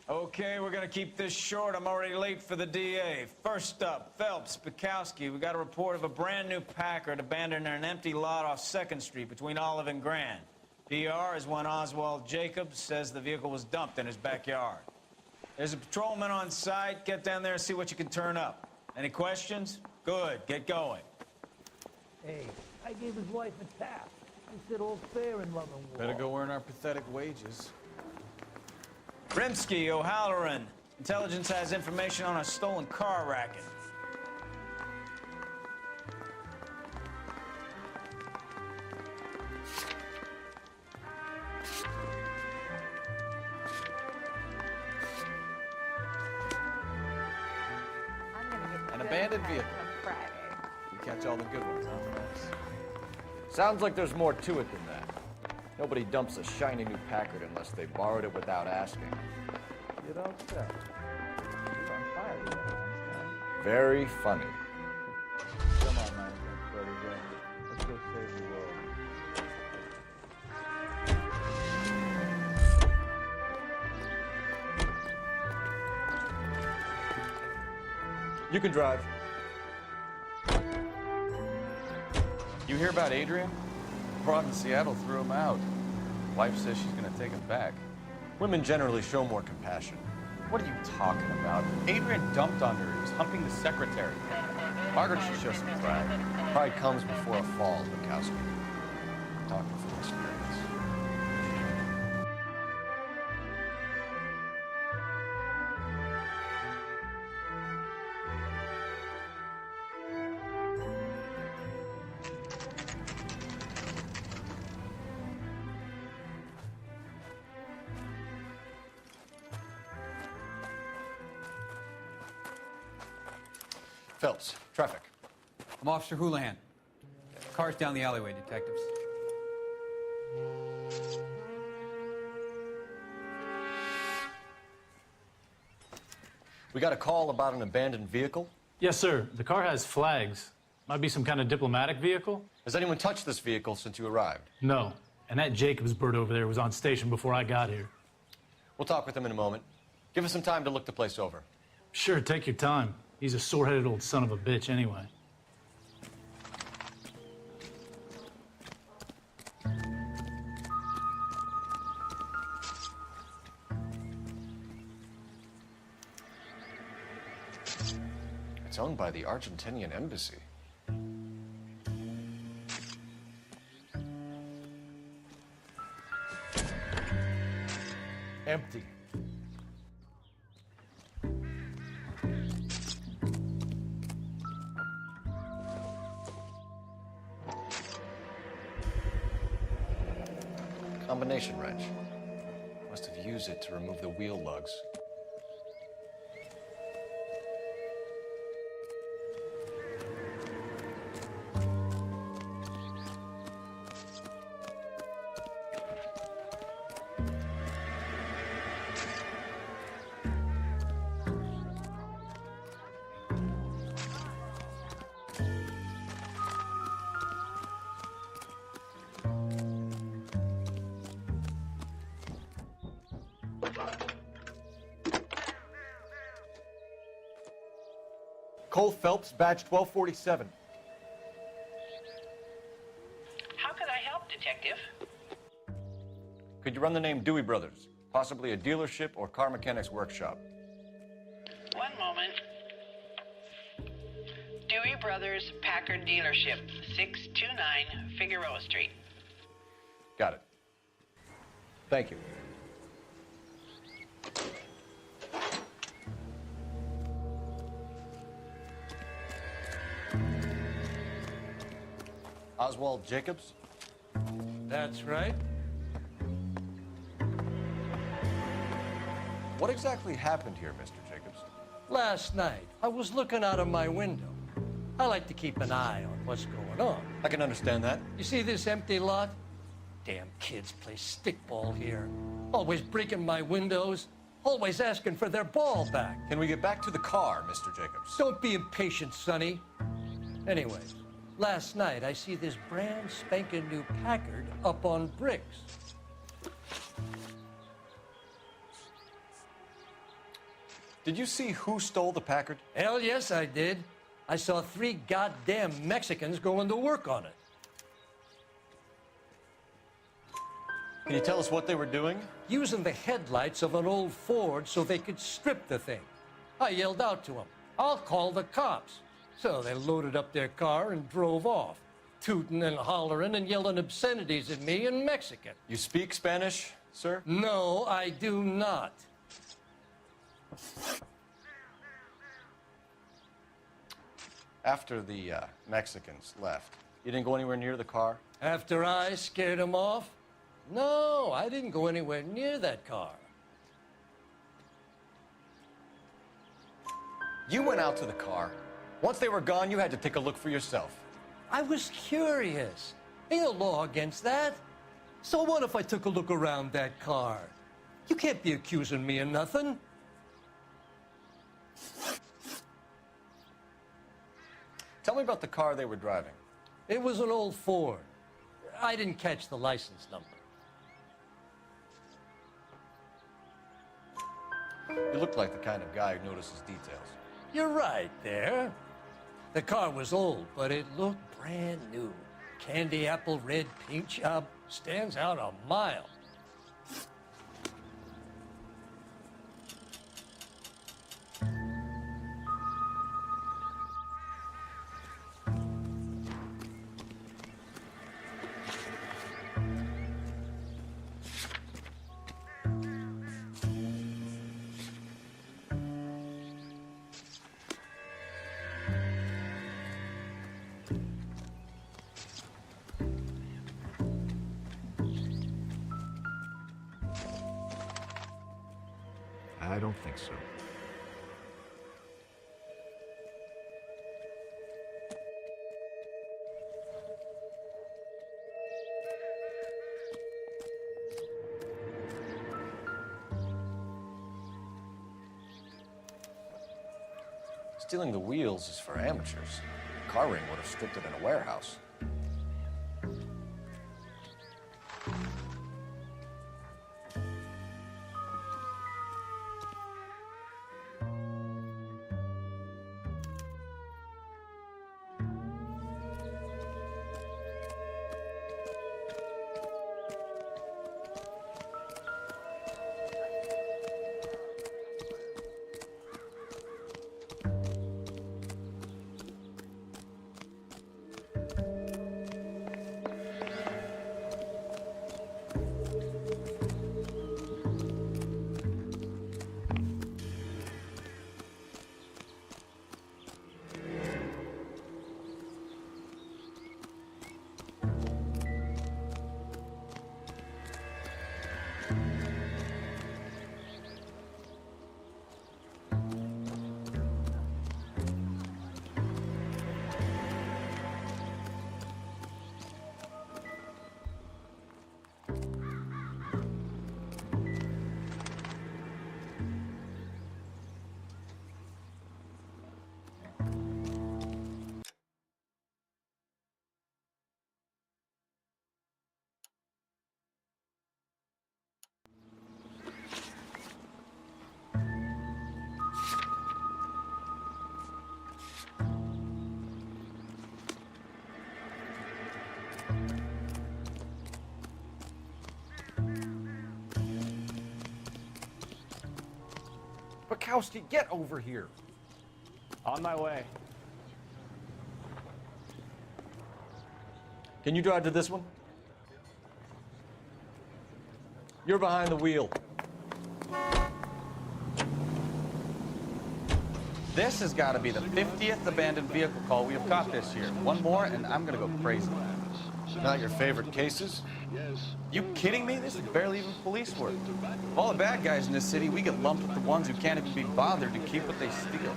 Okay, we're gonna keep this short. I'm already late for the DA. First up, Phelps, Bukowski. We got a report of a brand new Packard abandoned in an empty lot off 2nd Street between Olive and Grand. PR is one Oswald Jacobs says the vehicle was dumped in his backyard. There's a patrolman on site. Get down there and see what you can turn up. Any questions? Good, get going. Hey, I gave his wife a tap. He said all's fair in love and war. Better go earn our pathetic wages. Rimsky, O'Halloran. Intelligence has information on a stolen car racket. An abandoned vehicle. You catch all the good ones, huh? Sounds like there's more to it than that. Nobody dumps a shiny new Packard unless they borrowed it without asking. You don't say. You're on fire today, man. Very funny. Come on, man. Let's go save the world. You can drive. You hear about Adrian? Broad in Seattle threw him out. Wife says she's gonna take him back. Women generally show more compassion. What are you talking about? Adrian dumped on her. He was humping the secretary. Margaret should show some pride. Pride comes before a fall, Bukowski. I'm talking from experience. Phelps, traffic. I'm Officer Houlihan. Car's down the alleyway, detectives. We got a call about an abandoned vehicle. Yes, sir. The car has flags. Might be some kind of diplomatic vehicle? Has anyone touched this vehicle since you arrived? No. And that Jacobs bird over there was on station before I got here. We'll talk with him in a moment. Give us some time to look the place over. Sure, take your time. He's a sore-headed old son of a bitch anyway. It's owned by the Argentinian embassy. Empty. Combination wrench. Must have used it to remove the wheel lugs. Cole Phelps, badge 1247. How can I help, Detective? Could you run the name Dewey Brothers? Possibly a dealership or car mechanics workshop. One moment. Dewey Brothers Packard Dealership, 629 Figueroa Street. Got it. Thank you. Oswald Jacobs? That's right. What exactly happened here, Mr. Jacobs? Last night, I was looking out of my window. I like to keep an eye on what's going on. I can understand that. You see this empty lot? Damn kids play stickball here. Always breaking my windows. Always asking for their ball back. Can we get back to the car, Mr. Jacobs? Don't be impatient, Sonny. Anyway, last night I see this brand spanking new Packard up on bricks. Did you see who stole the Packard? Hell yes, I did. I saw 3 goddamn Mexicans going to work on it. Can you tell us what they were doing? Using the headlights of an old Ford so they could strip the thing. I yelled out to them, "I'll call the cops." So they loaded up their car and drove off, tooting and hollering and yelling obscenities at me in Mexican. You speak Spanish, sir? No, I do not. After the Mexicans left, you didn't go anywhere near the car? After I scared them off? No, I didn't go anywhere near that car. You went out to the car. Once they were gone, you had to take a look for yourself. I was curious. Ain't no law against that. So what if I took a look around that car? You can't be accusing me of nothing. Tell me about the car they were driving. It was an old Ford. I didn't catch the license number. You look like the kind of guy who notices details. You're right there. The car was old, but it looked brand new. Candy apple red paint job stands out a mile. I don't think so. Stealing the wheels is for amateurs. Car ring would have stripped it in a warehouse. Bukowski, get over here. On my way. Can you drive to this one? You're behind the wheel. This has got to be the 50th abandoned vehicle call we have caught this year. One more, and I'm going to go crazy. Not your favorite cases? You kidding me? This is barely even police work. Of all the bad guys in this city, we get lumped with the ones who can't even be bothered to keep what they steal.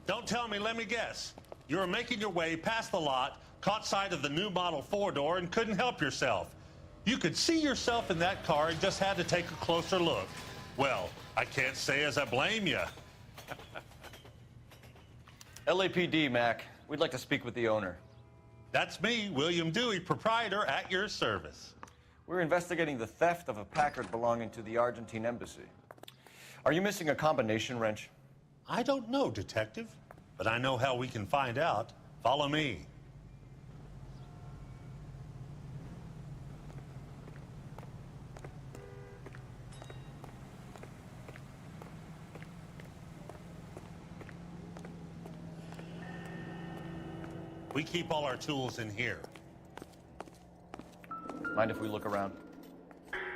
Don't tell me, let me guess. You were making your way past the lot, caught sight of the new model 4-door, and couldn't help yourself. You could see yourself in that car and just had to take a closer look. Well, I can't say as I blame you. LAPD, Mac. We'd like to speak with the owner. That's me, William Dewey, proprietor, at your service. We're investigating the theft of a Packard belonging to the Argentine embassy. Are you missing a combination wrench? I don't know, Detective, but I know how we can find out. Follow me. We keep all our tools in here. Mind if we look around?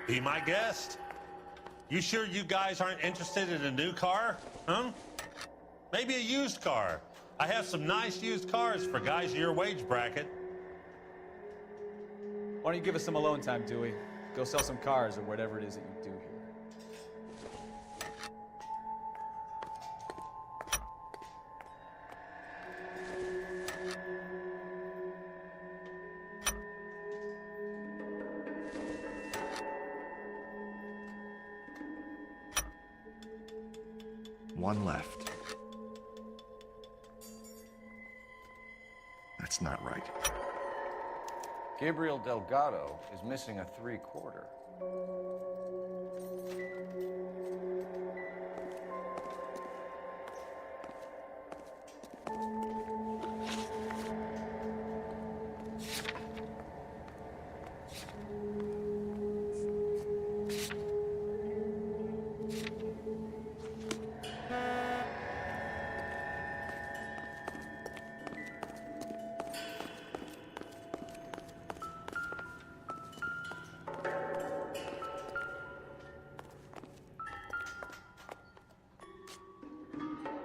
Be my guest. You sure you guys aren't interested in a new car? Huh? Maybe a used car. I have some nice used cars for guys in your wage bracket. Why don't you give us some alone time, Dewey? Go sell some cars or whatever it is that you do here. one left. That's not right. Gabriel Delgado is missing a 3/4.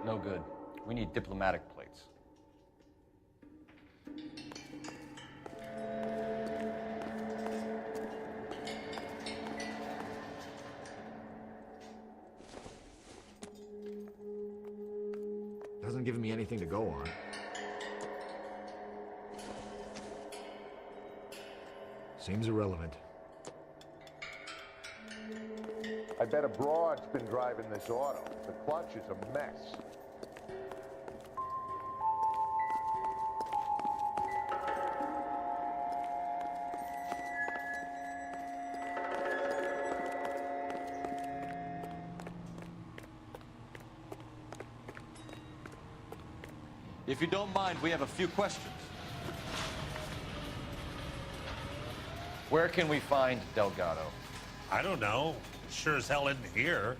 No good. We need diplomatic plates. Hasn't given me anything to go on. Seems irrelevant. I bet a broad's been driving this auto. The clutch is a mess. If you don't mind, we have a few questions. Where can we find Delgado? I don't know. Sure as hell isn't here.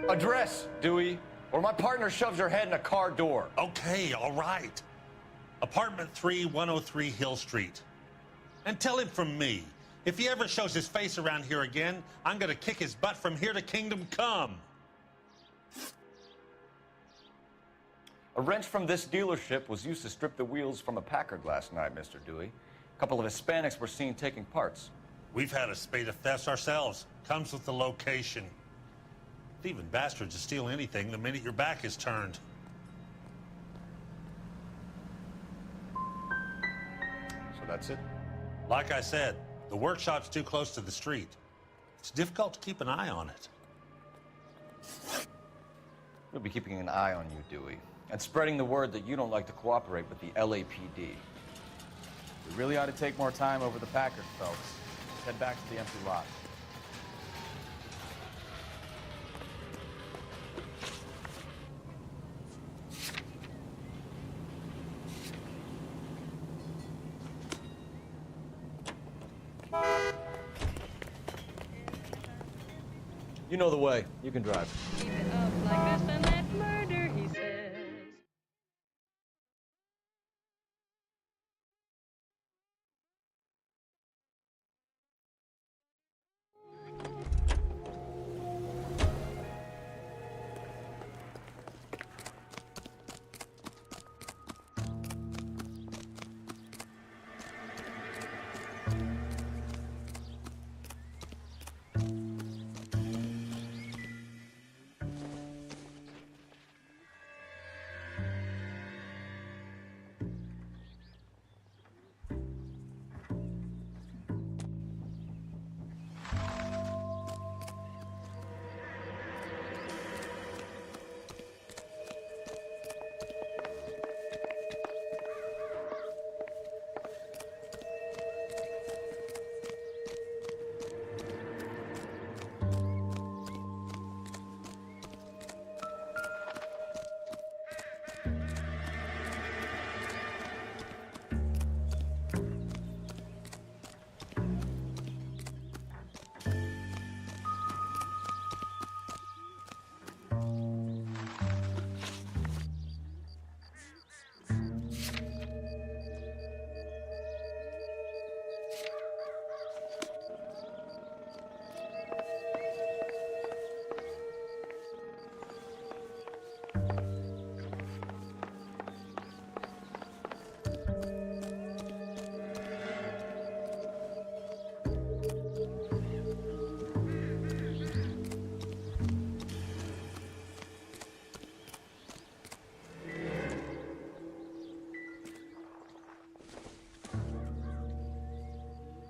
Address, Dewey, or my partner shoves her head in a car door. Okay, all right. Apartment 3, 103 Hill Street. And tell him from me, if he ever shows his face around here again, I'm gonna kick his butt from here to Kingdom Come. A wrench from this dealership was used to strip the wheels from a Packard last night, Mr. Dewey. A couple of Hispanics were seen taking parts. We've had a spate of thefts ourselves. Comes with the location. Thieving bastards will steal anything the minute your back is turned. So that's it? Like I said, the workshop's too close to the street. It's difficult to keep an eye on it. We'll be keeping an eye on you, Dewey, and spreading the word that you don't like to cooperate with the LAPD. We really ought to take more time over the Packard, Phelps. Let's head back to the empty lot. You know the way. You can drive. Keep it up like this and that murder, he says.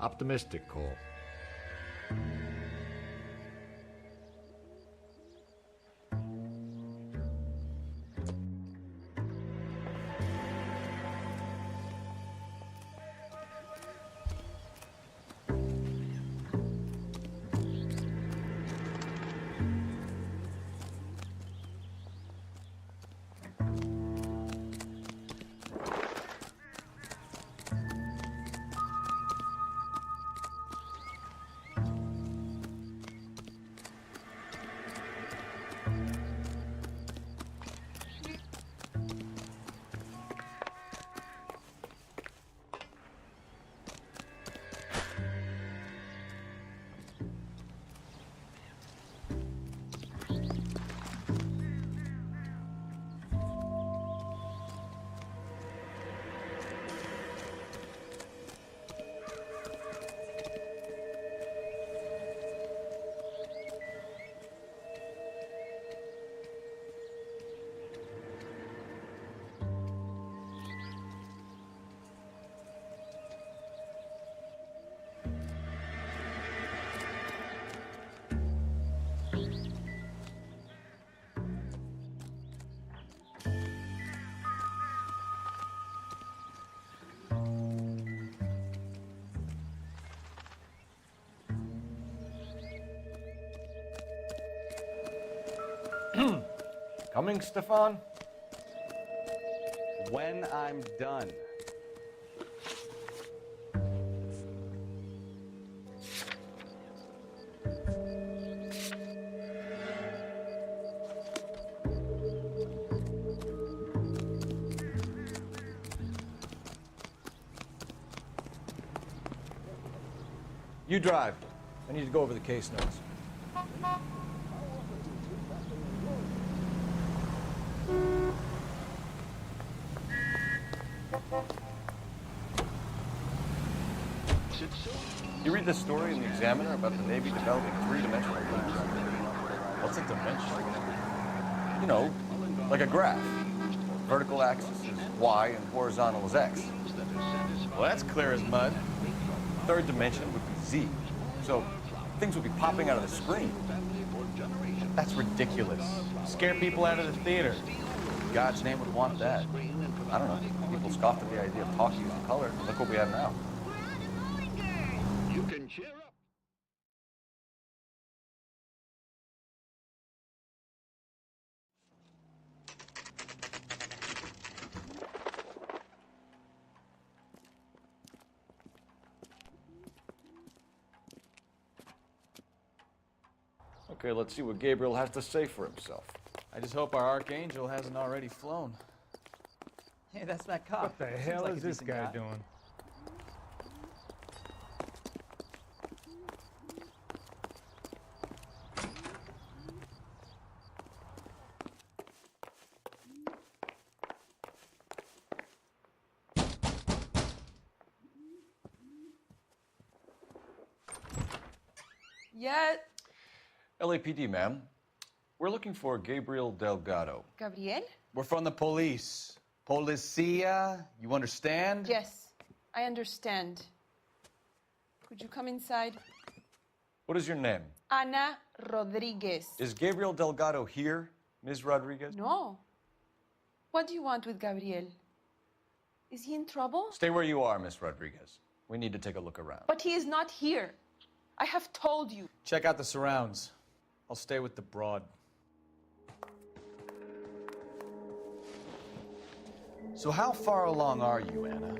Optimistic, Cole. Coming, Stefan? When I'm done. You drive. I need to go over the case notes. You read this story in the Examiner about the Navy developing three-dimensional maps. What's a dimension? You know, like a graph. Vertical axis is Y and horizontal is X. Well, that's clear as mud. Third dimension would be Z. So things would be popping out of the screen. That's ridiculous. Scare people out of the theater. God's name would want that. I don't know. People scoffed at the idea of talk using color. Look what we have now. You can cheer up. Okay, let's see what Gabriel has to say for himself. I just hope our archangel hasn't already flown. Hey, that's that cop. What the hell is this guy doing? Yeah, LAPD, ma'am. We're looking for Gabriel Delgado. Gabriel? We're from the police. Policia, you understand? Yes, I understand. Could you come inside? What is your name? Ana Rodriguez. Is Gabriel Delgado here, Ms. Rodriguez? No. What do you want with Gabriel? Is he in trouble? Stay where you are, Ms. Rodriguez. We need to take a look around. But he is not here. I have told you. Check out the surrounds. I'll stay with the broad. So how far along are you, Anna?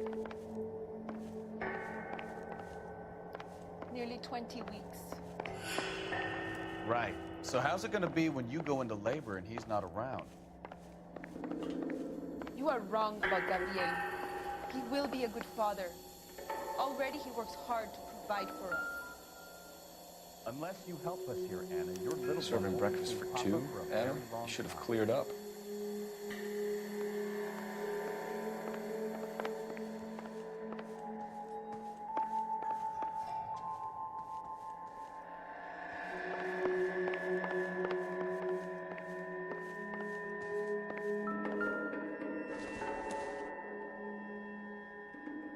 Nearly 20 weeks. Right. So how's it gonna be when you go into labor and he's not around? You are wrong about Gabriel. He will be a good father. Already he works hard to provide for us. Unless you help us here, Anna, your little Serving brother breakfast will for pop two, up for a Anna? very long You should have time. cleared up.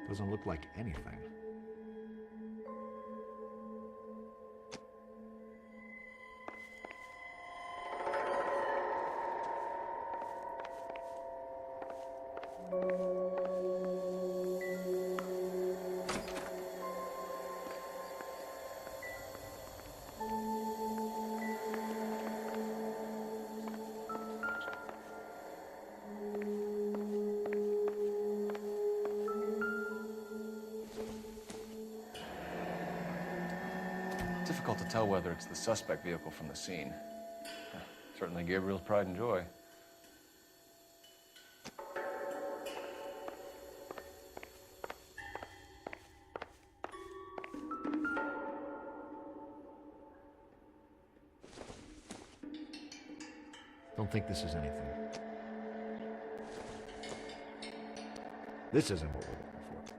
Doesn't look like anything. Difficult to tell whether it's the suspect vehicle from the scene. Certainly Gabriel's pride and joy. Don't think this is anything. This isn't what we're looking for.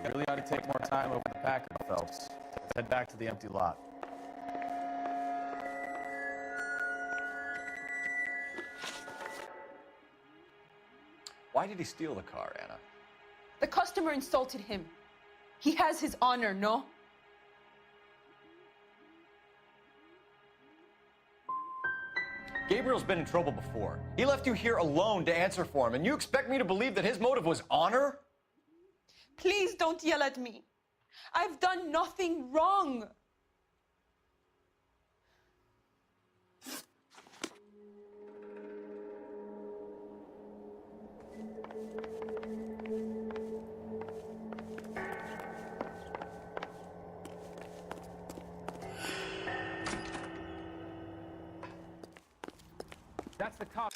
You really ought to take more time over the Packard, Phelps. Let's head back to the empty lot. Why did he steal the car, Anna? The customer insulted him. He has his honor, no? Gabriel's been in trouble before. He left you here alone to answer for him, and you expect me to believe that his motive was honor? Please don't yell at me. I've done nothing wrong. That's the cop.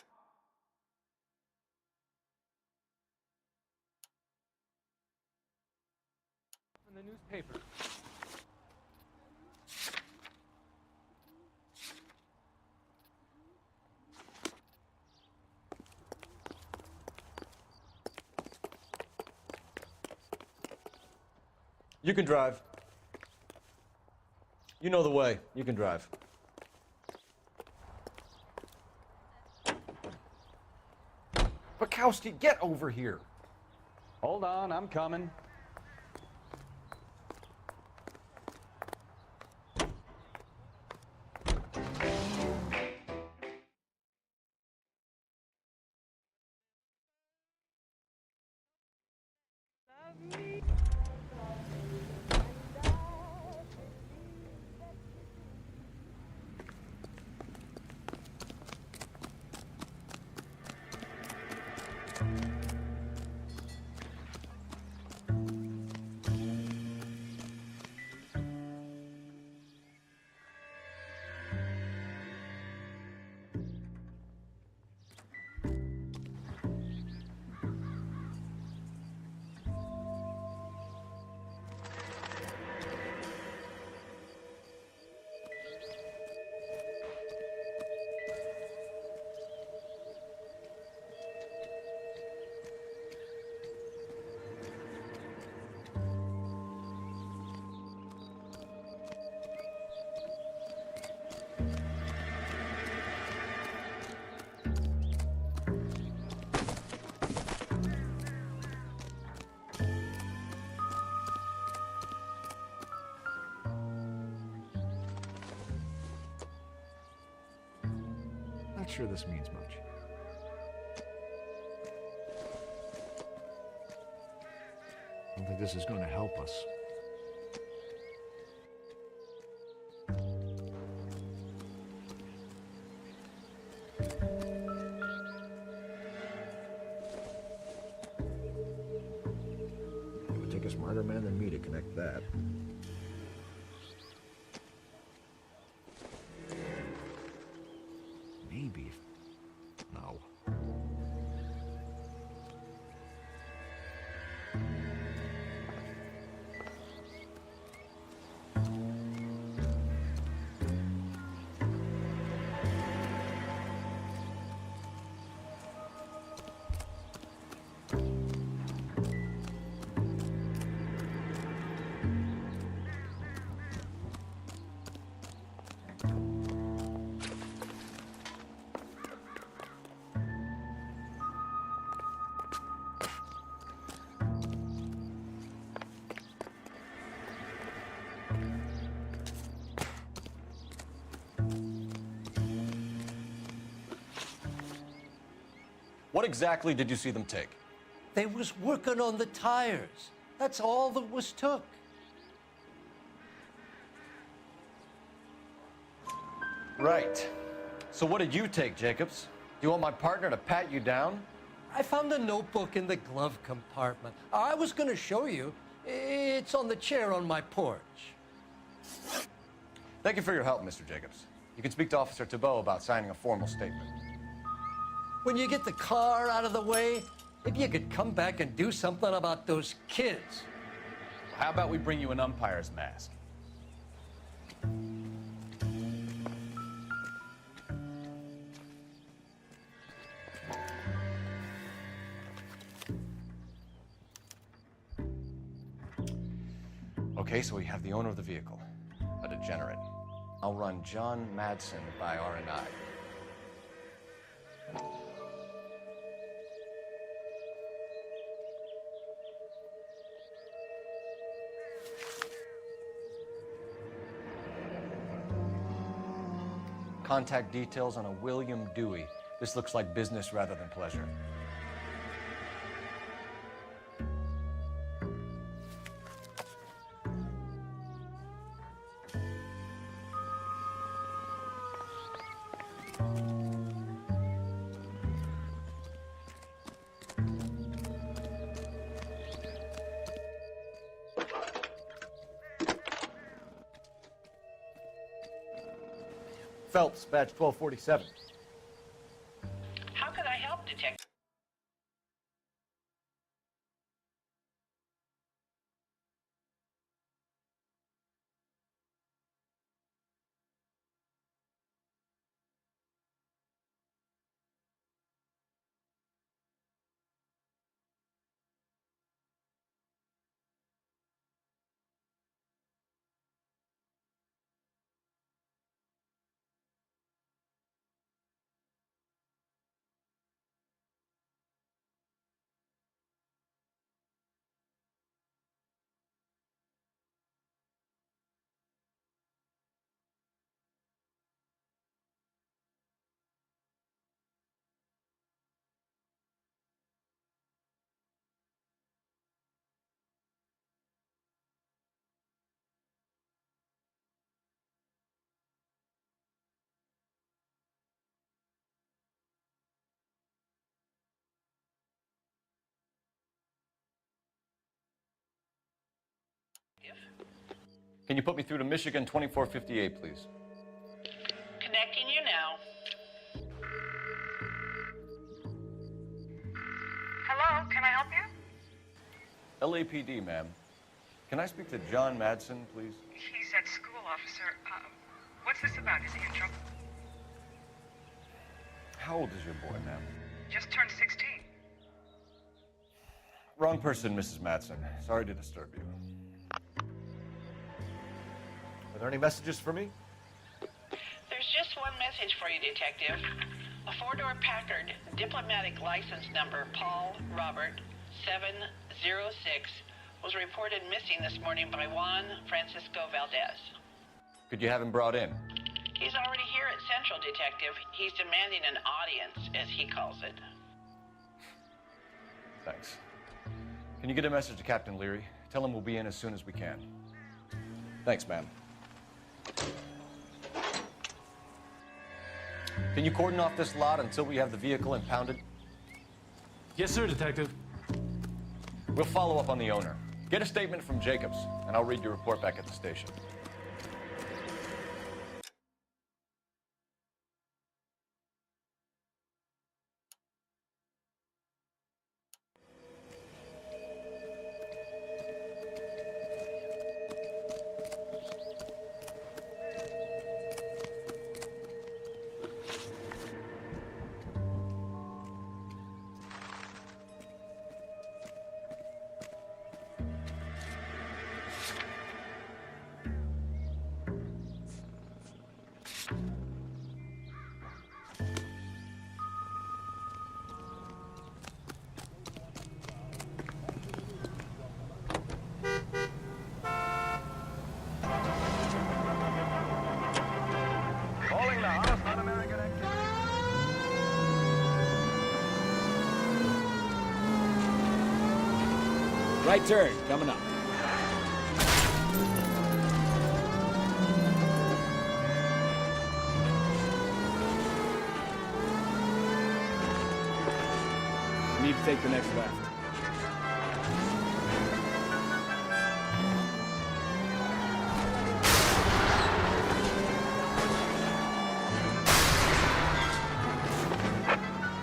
In the newspaper. You can drive. You know the way. You can drive. Bukowski, get over here. Hold on, I'm coming. Not sure this means much. I don't think this is going to help us. It would take a smarter man than me to connect that. Maybe. No. What exactly did you see them take? They was working on the tires. That's all that was took. Right. So what did you take, Jacobs? Do you want my partner to pat you down? I found a notebook in the glove compartment. I was going to show you. It's on the chair on my porch. Thank you for your help, Mr. Jacobs. You can speak to Officer Thibault about signing a formal statement. When you get the car out of the way, if you could come back and do something about those kids. How about we bring you an umpire's mask? Okay, so we have the owner of the vehicle, a degenerate. I'll run John Madsen by R&I. Contact details on a William Dewey. This looks like business rather than pleasure. Phelps, badge 1247. How could I help, Detective? Can you put me through to Michigan 2458, please? Connecting you now. Hello, can I help you? LAPD, ma'am. Can I speak to John Madsen, please? He's at school, officer. What's this about? Is he in trouble? How old is your boy, ma'am? Just turned 16. Wrong person, Mrs. Madsen. Sorry to disturb you. Are there any messages for me? There's just one message for you, Detective. A four-door Packard, diplomatic license number Paul Robert 706, was reported missing this morning by Juan Francisco Valdez. Could you have him brought in? He's already here at Central, Detective. He's demanding an audience, as he calls it. Thanks. Can you get a message to Captain Leary? Tell him we'll be in as soon as we can. Thanks, ma'am. Can you cordon off this lot until we have the vehicle impounded? Yes, sir, Detective. We'll follow up on the owner. Get a statement from Jacobs, and I'll read your report back at the station. Right turn, coming up. Need to take the next left.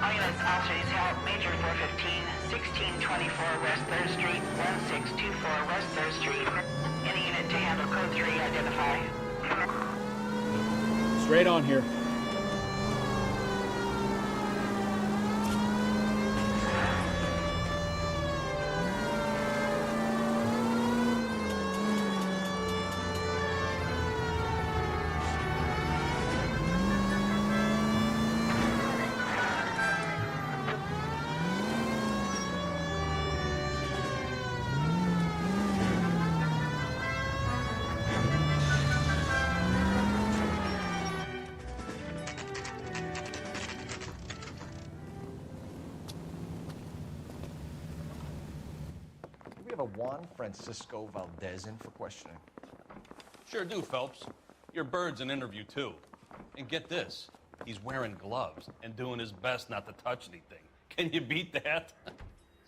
Islands officers help Major 415, 1624 West 3rd Street, 1624 West 3rd Street. Any unit to handle code 3, identify. Straight on here. a Juan Francisco Valdez in for questioning? Sure do, Phelps. Your bird's an interview, too. And get this, he's wearing gloves and doing his best not to touch anything. Can you beat that?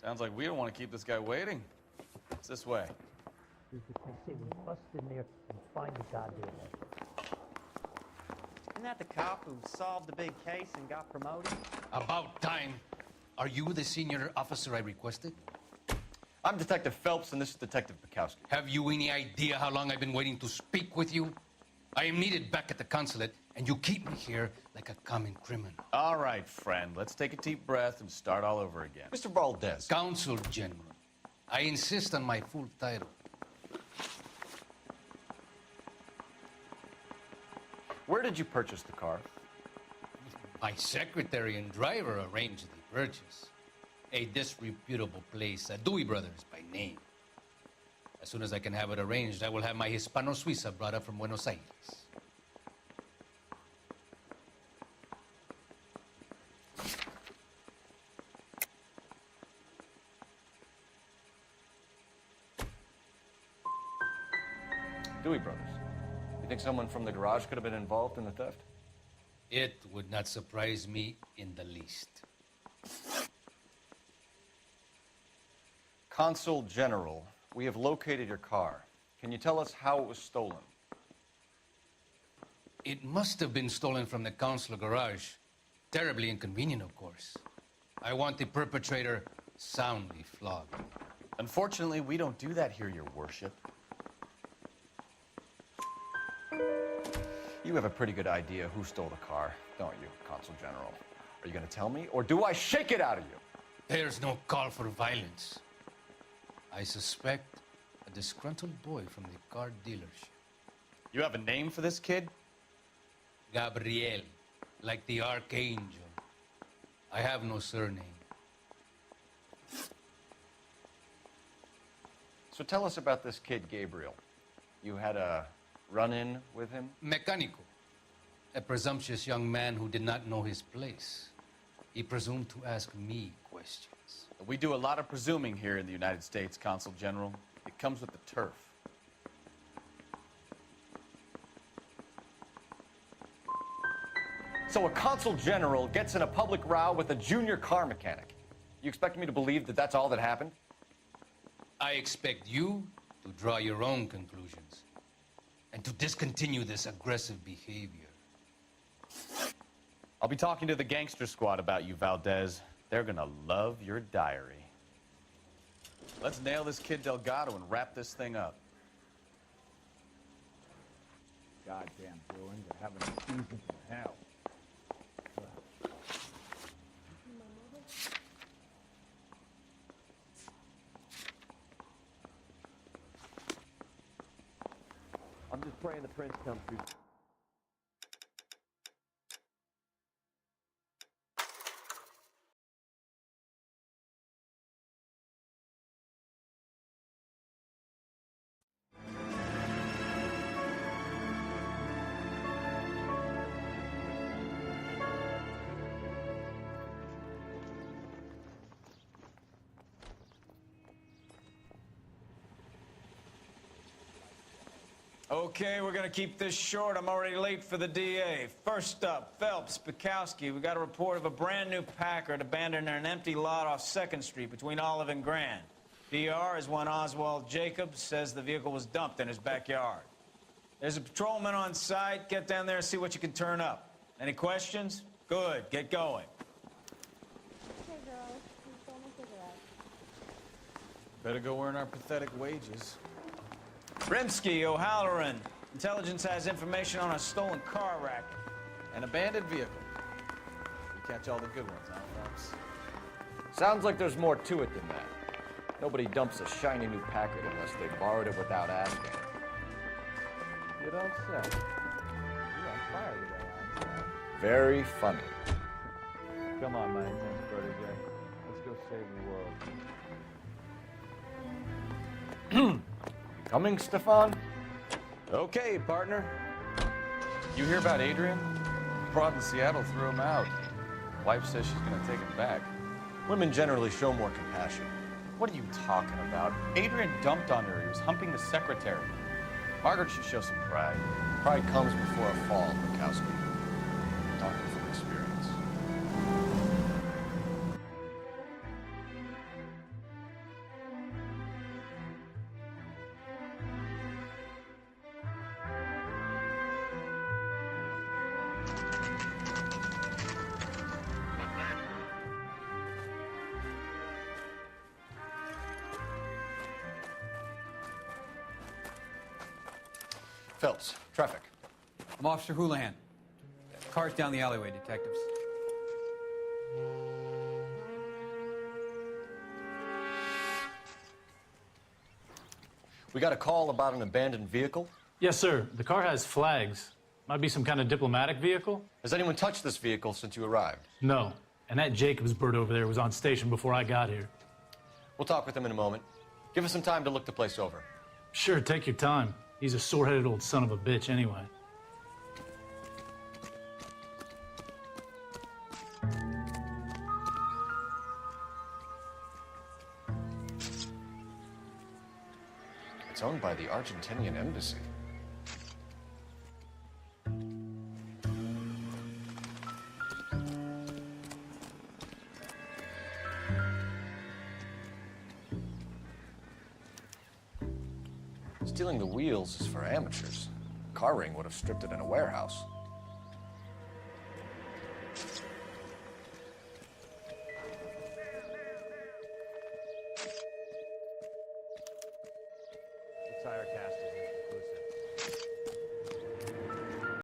Sounds like we don't want to keep this guy waiting. It's this way. They say we bust in there and find the goddamn letter. Isn't that the cop who solved the big case and got promoted? About time. Are you the senior officer I requested? I'm Detective Phelps, and this is Detective Bukowski. Have you any idea how long I've been waiting to speak with you? I am needed back at the consulate, and you keep me here like a common criminal. All right, friend. Let's take a deep breath and start all over again. Mr. Valdez. Consul General. I insist on my full title. Where did you purchase the car? My secretary and driver arranged the purchase. A disreputable place, Dewey Brothers by name. As soon as I can have it arranged, I will have my Hispano Suiza brought up from Buenos Aires. Dewey Brothers. You think someone from the garage could have been involved in the theft? It would not surprise me in the least. Consul General, we have located your car. Can you tell us how it was stolen? It must have been stolen from the consular garage. Terribly inconvenient, of course. I want the perpetrator soundly flogged. Unfortunately, we don't do that here, Your Worship. You have a pretty good idea who stole the car, don't you, Consul General? Are you going to tell me, or do I shake it out of you? There's no call for violence. I suspect a disgruntled boy from the car dealership. You have a name for this kid? Gabriel, like the archangel. I have no surname. So tell us about this kid, Gabriel. You had a run-in with him? Mecánico, a presumptuous young man who did not know his place. He presumed to ask me questions. We do a lot of presuming here in the United States, Consul General. It comes with the turf. So a Consul General gets in a public row with a junior car mechanic. You expect me to believe that that's all that happened? I expect you to draw your own conclusions and to discontinue this aggressive behavior. I'll be talking to the gangster squad about you, Valdez. They're gonna love your diary. Let's nail this kid Delgado and wrap this thing up. Goddamn Bruins are having a season from hell. I'm just praying the prince comes through. Okay, we're gonna keep this short. I'm already late for the DA. First up, Phelps, Bukowski. We got a report of a brand new Packard abandoned in an empty lot off 2nd Street between Olive and Grand. PR is one Oswald Jacobs says the vehicle was dumped in his backyard. There's a patrolman on site. Get down there and see what you can turn up. Any questions? Good, get going. Okay, girls, please don't make cigarettes. Better go earn our pathetic wages. Rimsky, O'Halloran. Intelligence has information on a stolen car racket. An abandoned vehicle. We catch all the good ones, huh, Phelps? Sounds like there's more to it than that. Nobody dumps a shiny new Packard unless they borrowed it without asking. You don't say. You're on fire today, Einstein. Very funny. Come on, my intense protege. Let's go save the world. Coming, Stefan? Okay, partner. You hear about Adrian? Broad in Seattle threw him out. Wife says she's gonna take him back. Women generally show more compassion. What are you talking about? Adrian dumped on her. He was humping the secretary. Margaret should show some pride. Pride comes before a fall, Bukowski. Talking from experience. Phelps, traffic. I'm Officer Houlihan. Car's down the alleyway, detectives. We got a call about an abandoned vehicle. Yes, sir. The car has flags. Might be some kind of diplomatic vehicle. Has anyone touched this vehicle since you arrived? No. And that Jacobs bird over there was on station before I got here. We'll talk with him in a moment. Give us some time to look the place over. Sure, take your time. He's a sore-headed old son of a bitch anyway. It's owned by the Argentinian embassy. Stealing the wheels is for amateurs. Car ring would have stripped it in a warehouse. Tire cap.